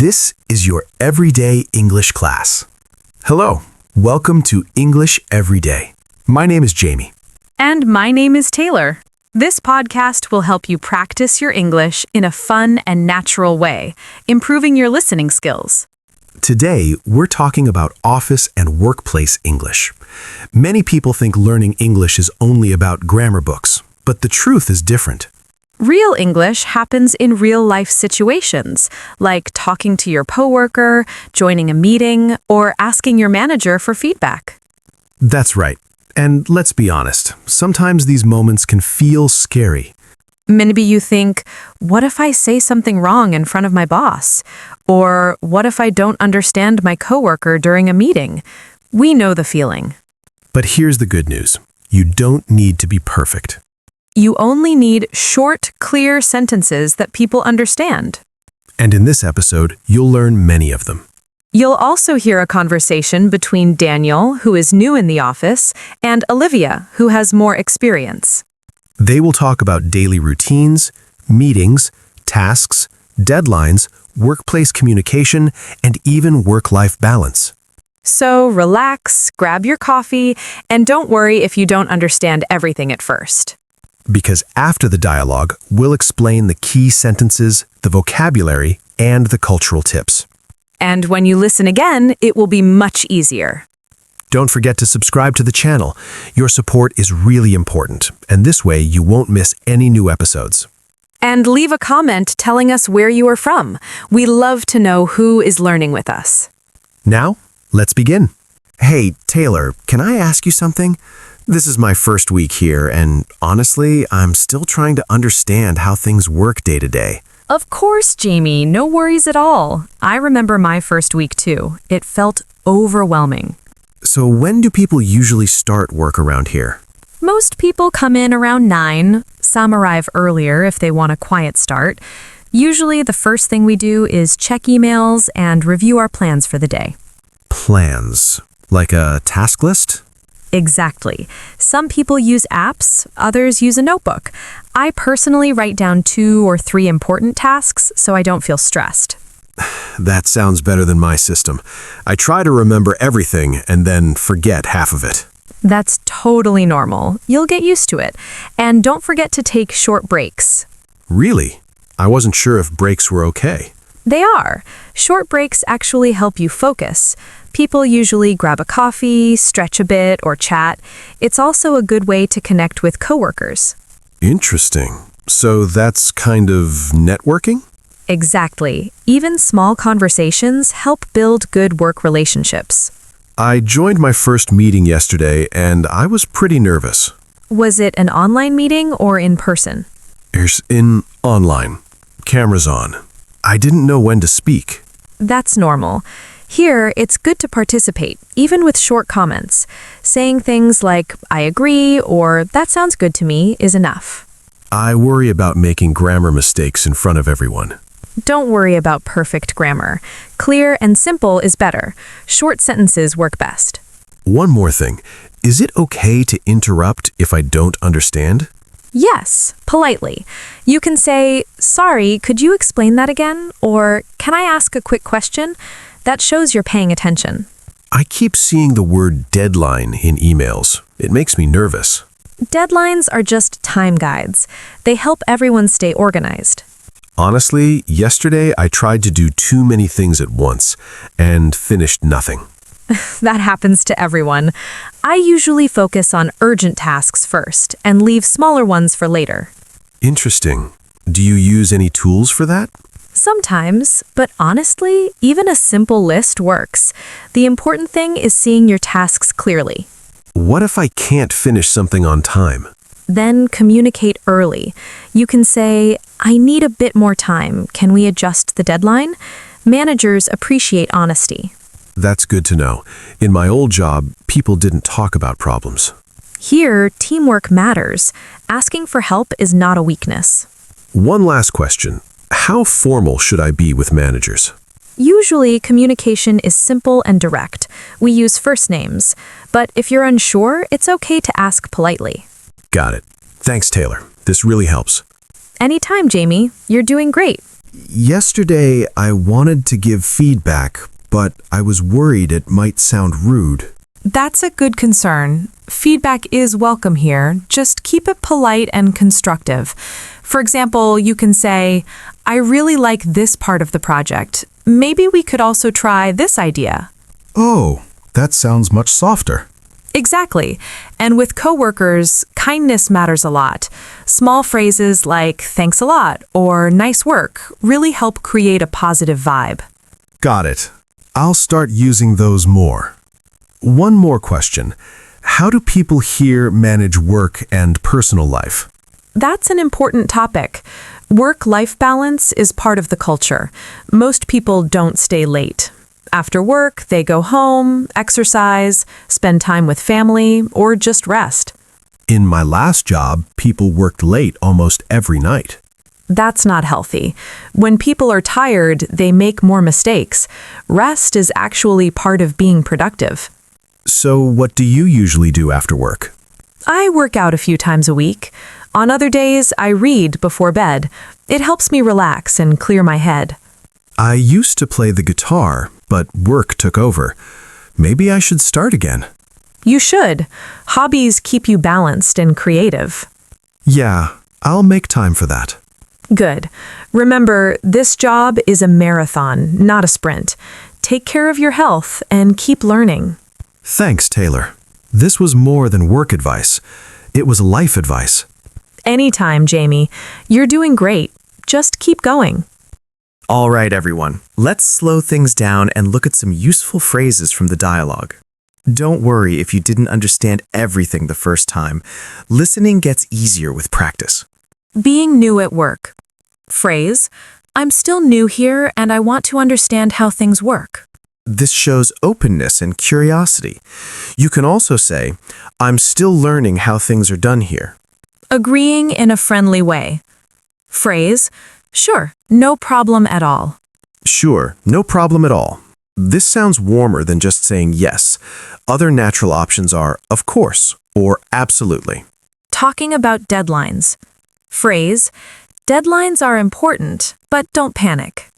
This is your everyday English class. Hello, welcome to English Everyday. My name is Jamie. And my name is Taylor. This podcast will help you practice your English in a fun and natural way, improving your listening skills. Today, we're talking about office and workplace English. Many people think learning English is only about grammar books, but the truth is different. Real English happens in real-life situations, like talking to your coworker, joining a meeting, or asking your manager for feedback. That's right. And let's be honest, sometimes these moments can feel scary. Maybe you think, what if I say something wrong in front of my boss? Or what if I don't understand my coworker during a meeting? We know the feeling. But here's the good news. You don't need to be perfect. You only need short, clear sentences that people understand. And in this episode, you'll learn many of them. You'll also hear a conversation between Daniel, who is new in the office, and Olivia, who has more experience. They will talk about daily routines, meetings, tasks, deadlines, workplace communication, and even work-life balance. So relax, grab your coffee, and don't worry if you don't understand everything at first. Because after the dialogue, we'll explain the key sentences, the vocabulary, and the cultural tips. And when you listen again, it will be much easier. Don't forget to subscribe to the channel. Your support is really important, and this way you won't miss any new episodes. And leave a comment telling us where you are from. We love to know who is learning with us. Now, let's begin. Hey, Taylor, can I ask you something? This is my first week here, and honestly, I'm still trying to understand how things work day to day. Of course, Jamie, no worries at all. I remember my first week too. It felt overwhelming. So when do people usually start work around here? Most people come in around 9. Some arrive earlier if they want a quiet start. Usually the first thing we do is check emails and review our plans for the day. Plans? Like a task list? Exactly. Some people use apps, others use a notebook. I personally write down 2 or 3 important tasks so I don't feel stressed. That sounds better than my system. I try to remember everything and then forget half of it. That's totally normal. You'll get used to it. And don't forget to take short breaks. Really? I wasn't sure if breaks were okay. They are. Short breaks actually help you focus. People usually grab a coffee, stretch a bit, or chat. It's also a good way to connect with coworkers. Interesting. So that's kind of networking? Exactly. Even small conversations help build good work relationships. I joined my first meeting yesterday and I was pretty nervous. Was it an online meeting or in person? Here's in online. Cameras on. I didn't know when to speak. That's normal. Here, it's good to participate, even with short comments. Saying things like, I agree, or that sounds good to me, is enough. I worry about making grammar mistakes in front of everyone. Don't worry about perfect grammar. Clear and simple is better. Short sentences work best. One more thing. Is it okay to interrupt if I don't understand? Yes, politely. You can say, sorry, could you explain that again? Or, can I ask a quick question? That shows you're paying attention. I keep seeing the word deadline in emails. It makes me nervous. Deadlines are just time guides. They help everyone stay organized. Honestly, yesterday I tried to do too many things at once and finished nothing. That happens to everyone. I usually focus on urgent tasks first and leave smaller ones for later. Interesting. Do you use any tools for that? Sometimes, but honestly, even a simple list works. The important thing is seeing your tasks clearly. What if I can't finish something on time? Then communicate early. You can say, I need a bit more time. Can we adjust the deadline? Managers appreciate honesty. That's good to know. In my old job, people didn't talk about problems. Here, teamwork matters. Asking for help is not a weakness. One last question. How formal should I be with managers? Usually, communication is simple and direct. We use first names. But if you're unsure, it's okay to ask politely. Got it. Thanks, Taylor. This really helps. Anytime, Jamie. You're doing great. Yesterday, I wanted to give feedback, but I was worried it might sound rude. That's a good concern. Feedback is welcome here. Just keep it polite and constructive. For example, you can say, I really like this part of the project. Maybe we could also try this idea. Oh, that sounds much softer. Exactly. And with coworkers, kindness matters a lot. Small phrases like thanks a lot or nice work really help create a positive vibe. Got it. I'll start using those more. One more question. How do people here manage work and personal life? That's an important topic. Work-life balance is part of the culture. Most people don't stay late. After work, they go home, exercise, spend time with family, or just rest. In my last job, people worked late almost every night. That's not healthy. When people are tired, they make more mistakes. Rest is actually part of being productive. So what do you usually do after work? I work out a few times a week. On other days, I read before bed. It helps me relax and clear my head. I used to play the guitar, but work took over. Maybe I should start again. You should. Hobbies keep you balanced and creative. Yeah, I'll make time for that. Good. Remember, this job is a marathon, not a sprint. Take care of your health and keep learning. Thanks, Taylor. This was more than work advice. It was life advice. Anytime, Jamie. You're doing great. Just keep going. All right, everyone. Let's slow things down and look at some useful phrases from the dialogue. Don't worry if you didn't understand everything the first time. Listening gets easier with practice. Being new at work. Phrase, I'm still new here and I want to understand how things work. This shows openness and curiosity. You can also say, I'm still learning how things are done here. Agreeing in a friendly way. Phrase, sure, no problem at all. Sure, no problem at all. This sounds warmer than just saying yes. Other natural options are, of course, or absolutely. Talking about deadlines. Phrase, deadlines are important, but don't panic.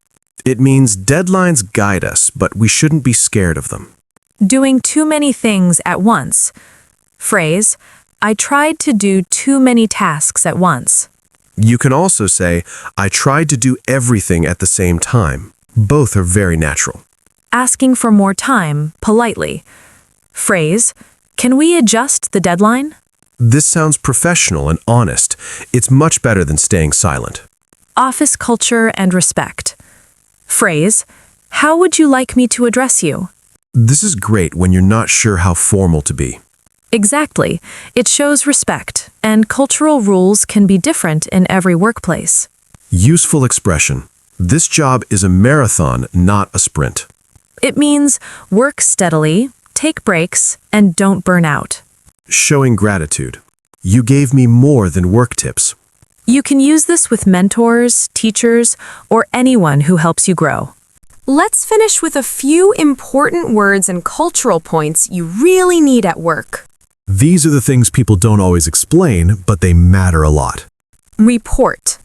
It means deadlines guide us, but we shouldn't be scared of them. Doing too many things at once. Phrase, I tried to do too many tasks at once. You can also say, I tried to do everything at the same time. Both are very natural. Asking for more time, politely. Phrase, can we adjust the deadline? This sounds professional and honest. It's much better than staying silent. Office culture and respect. Phrase, how would you like me to address you? This is great when you're not sure how formal to be. Exactly. It shows respect, and cultural rules can be different in every workplace. Useful expression. This job is a marathon, not a sprint. It means work steadily, take breaks, and don't burn out. Showing gratitude. You gave me more than work tips. You can use this with mentors, teachers, or anyone who helps you grow. Let's finish with a few important words and cultural points you really need at work. These are the things people don't always explain, but they matter a lot. Report.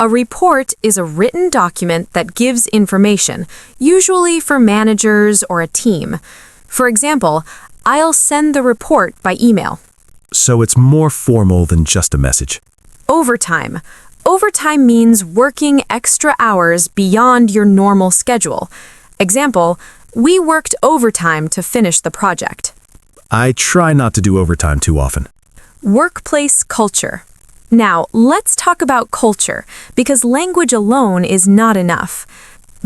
A report is a written document that gives information, usually for managers or a team. For example, I'll send the report by email. So it's more formal than just a message. Overtime. Overtime means working extra hours beyond your normal schedule. Example, we worked overtime to finish the project. I try not to do overtime too often. Workplace culture. Now, let's talk about culture, because language alone is not enough.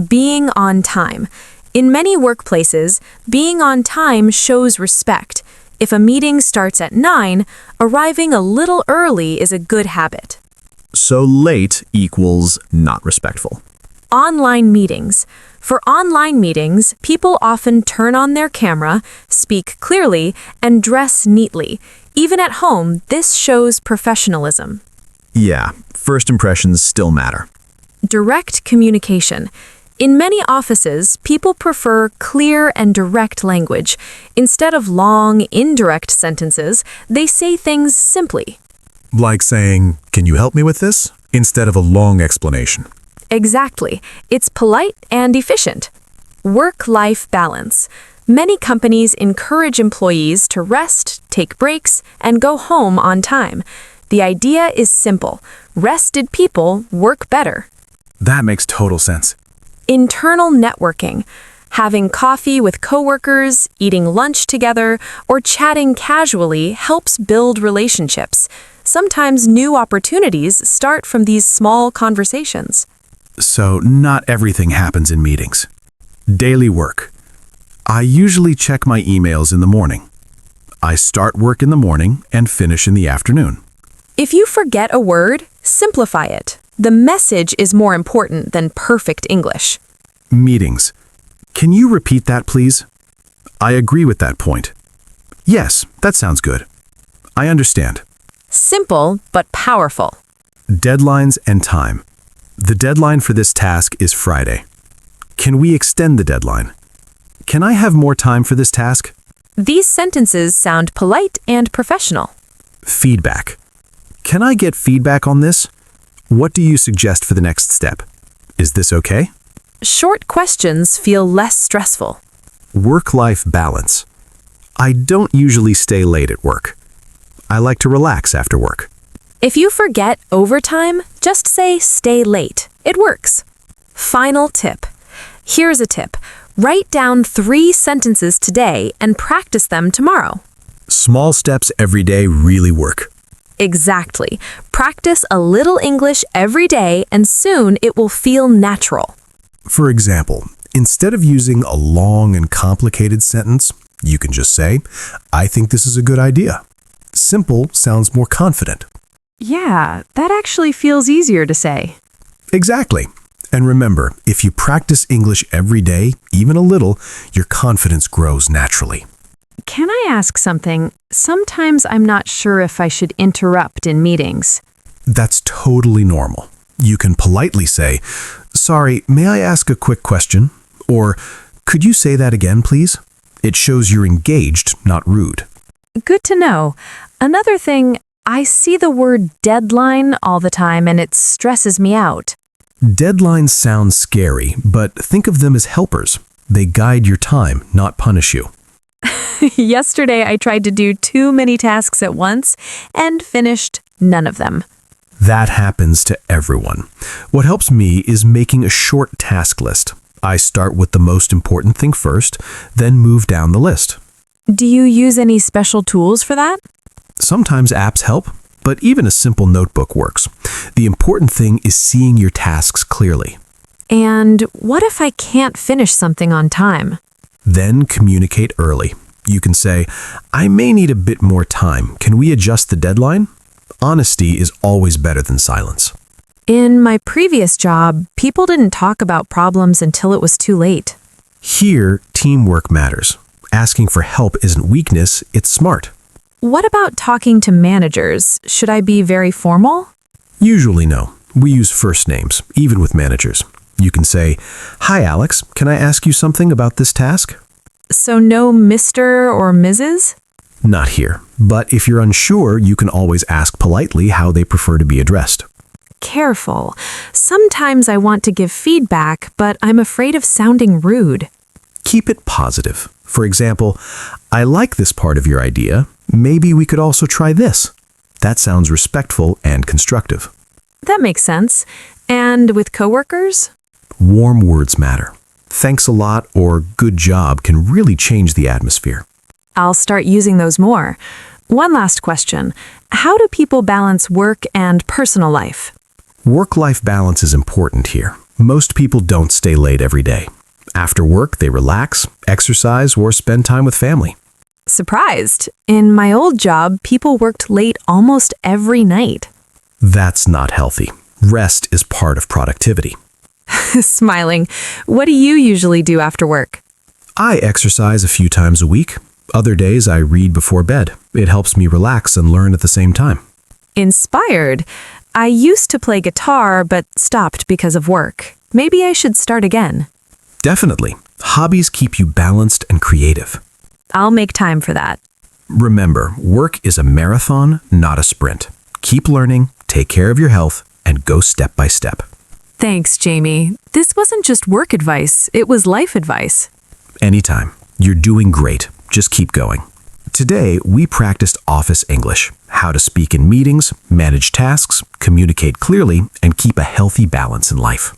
Being on time. In many workplaces, being on time shows respect. If a meeting starts at 9, arriving a little early is a good habit. So late equals not respectful. Online meetings. For online meetings, people often turn on their camera, speak clearly, and dress neatly. Even at home, this shows professionalism. Yeah, first impressions still matter. Direct communication. In many offices, people prefer clear and direct language. Instead of long, indirect sentences, they say things simply. Like saying, "Can you help me with this?" instead of a long explanation. Exactly. It's polite and efficient. Work-life balance. Many companies encourage employees to rest, take breaks, and go home on time. The idea is simple. Rested people work better. That makes total sense. Internal networking. Having coffee with coworkers, eating lunch together, or chatting casually helps build relationships. Sometimes new opportunities start from these small conversations. So not everything happens in meetings. Daily work. I usually check my emails in the morning. I start work in the morning and finish in the afternoon. If you forget a word, simplify it. The message is more important than perfect English. Meetings. Can you repeat that, please? I agree with that point. Yes, that sounds good. I understand. Simple but powerful. Deadlines and time. The deadline for this task is Friday. Can we extend the deadline? Can I have more time for this task? These sentences sound polite and professional. Feedback. Can I get feedback on this? What do you suggest for the next step? Is this okay? Short questions feel less stressful. Work-life balance. I don't usually stay late at work. I like to relax after work. If you forget overtime, just say stay late. It works. Final tip. Here's a tip. Write down 3 sentences today and practice them tomorrow. Small steps every day really work. Exactly. Practice a little English every day and soon it will feel natural. For example, instead of using a long and complicated sentence, you can just say, I think this is a good idea. Simple sounds more confident. Yeah, that actually feels easier to say. Exactly. And remember, if you practice English every day, even a little, your confidence grows naturally. Can I ask something? Sometimes I'm not sure if I should interrupt in meetings. That's totally normal. You can politely say, sorry, may I ask a quick question? Or, could you say that again, please? It shows you're engaged, not rude. Good to know. Another thing, I see the word deadline all the time and it stresses me out. Deadlines sound scary, but think of them as helpers. They guide your time, not punish you. Yesterday, I tried to do too many tasks at once and finished none of them. That happens to everyone. What helps me is making a short task list. I start with the most important thing first, then move down the list. Do you use any special tools for that? Sometimes apps help, but even a simple notebook works. The important thing is seeing your tasks clearly. And what if I can't finish something on time? Then communicate early. You can say, I may need a bit more time. Can we adjust the deadline? Honesty is always better than silence. In my previous job, people didn't talk about problems until it was too late. Here, teamwork matters. Asking for help isn't weakness, it's smart. What about talking to managers? Should I be very formal? Usually no. We use first names, even with managers. You can say, Hi Alex, can I ask you something about this task? So no Mr. or Mrs.? Not here. But if you're unsure, you can always ask politely how they prefer to be addressed. Careful. Sometimes I want to give feedback, but I'm afraid of sounding rude. Keep it positive. For example, I like this part of your idea. Maybe we could also try this. That sounds respectful and constructive. That makes sense. And with coworkers? Warm words matter. Thanks a lot or good job can really change the atmosphere. I'll start using those more. One last question. How do people balance work and personal life? Work-life balance is important here. Most people don't stay late every day. After work, they relax, exercise, or spend time with family. Surprised. In my old job, people worked late almost every night. That's not healthy. Rest is part of productivity. Smiling. What do you usually do after work? I exercise a few times a week. Other days I read before bed. It helps me relax and learn at the same time. Inspired. I used to play guitar, but stopped because of work. Maybe I should start again. Definitely. Hobbies keep you balanced and creative. I'll make time for that. Remember, work is a marathon, not a sprint. Keep learning, take care of your health, and go step by step. Thanks, Jamie. This wasn't just work advice, it was life advice. Anytime. You're doing great. Just keep going. Today, we practiced office English, how to speak in meetings, manage tasks, communicate clearly, and keep a healthy balance in life.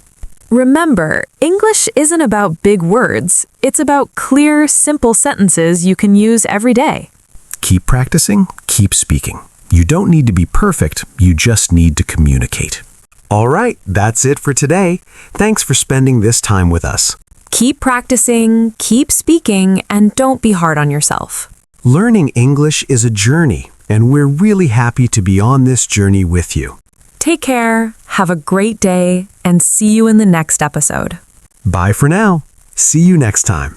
Remember, English isn't about big words. It's about clear, simple sentences you can use every day. Keep practicing, keep speaking. You don't need to be perfect, you just need to communicate. All right, that's it for today. Thanks for spending this time with us. Keep practicing, keep speaking, and don't be hard on yourself. Learning English is a journey, and we're really happy to be on this journey with you. Take care, have a great day, and see you in the next episode. Bye for now. See you next time.